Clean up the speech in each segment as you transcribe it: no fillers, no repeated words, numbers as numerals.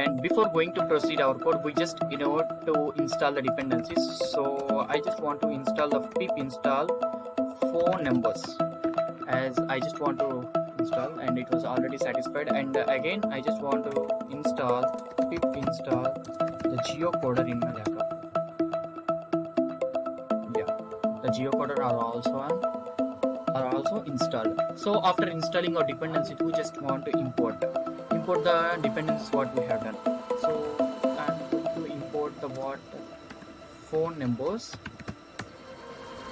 And before going to proceed our code, we just to install the dependencies. So I just want to install the pip install phone numbers, as I just want to install, and it was already satisfied. And again I just want to install pip install the geocoder in my laptop. Yeah, the geocoder are also installed. So after installing our dependency, we just want to import the dependencies what we have done. So I'm going to import the phone numbers,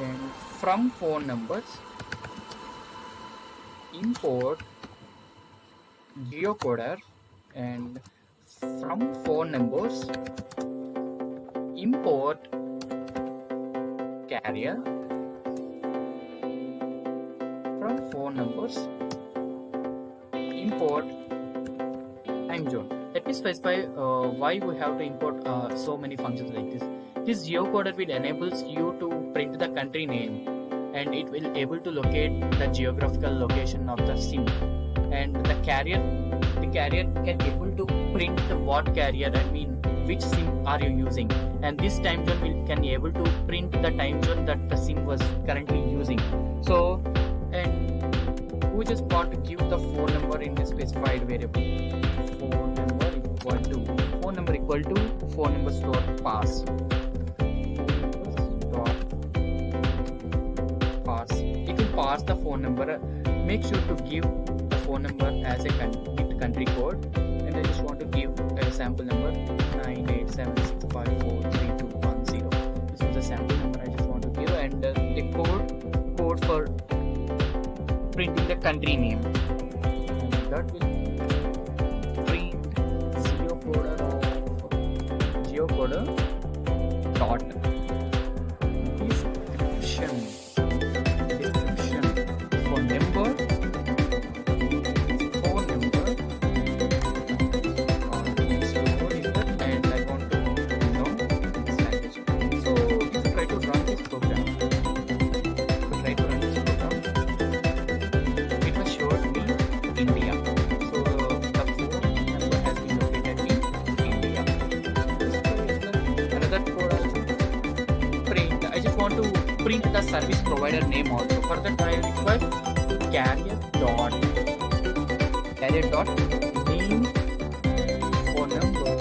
and from phone numbers import geocoder, and from phone numbers import carrier, from phone numbers import time zone. Let me specify why we have to import so many functions like this. This geocoder will enables you to print the country name, and it will able to locate the geographical location of the SIM. And the carrier can able to print what carrier, which SIM are you using, and this time zone can able to print the time zone that the SIM was currently using. So, and we just want to give the phone number in a specified variable. Phone number equal to phone numbers dot pass. It will pass the phone number. Make sure to give the phone number as a country code, and I just want to give a sample number 987654320. This is the sample number I just want to give, and the code for printing the country name, and that will print geocoder dot description phone number, and I want to know this language. So if you try to run this program, it was shown me India. So the phone number has been located in India. Another code also print. I just want to print the service provider name also. For that I require carrier dot name phone number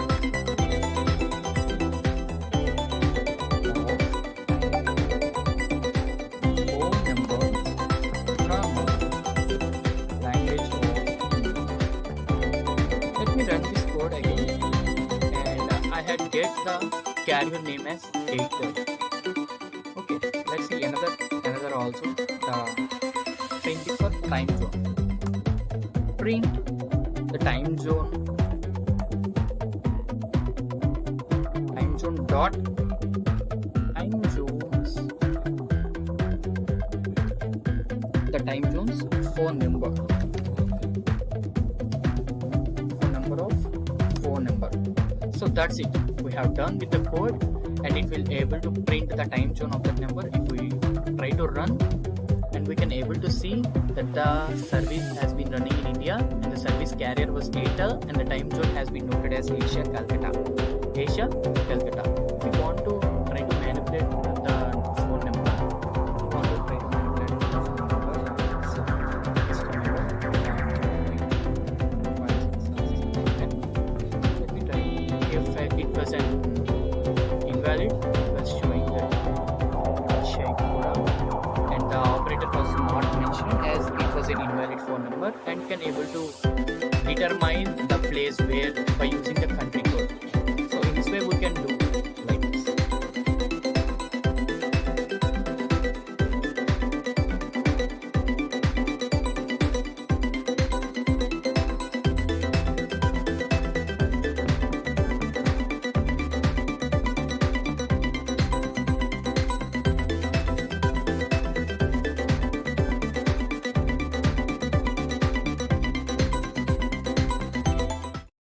from language of India. Let me run this code again, and I had get the carrier name as data. Okay, let's see another also, the print for time zone. Print the time zone dot time zones, the time zones phone number of phone number. So that's it. We have done with the code, and it will able to print the time zone of that number. If we try to run, and we can able to see that the service has been running in India, and the service carrier was Airtel, and the time zone has been noted as Asia Calcutta. If you want to try to manipulate the phone number, let me try. If it was an invalid, it was showing that and the operator was not mentioned as it was an invalid phone number, and can able to determine the place where by using the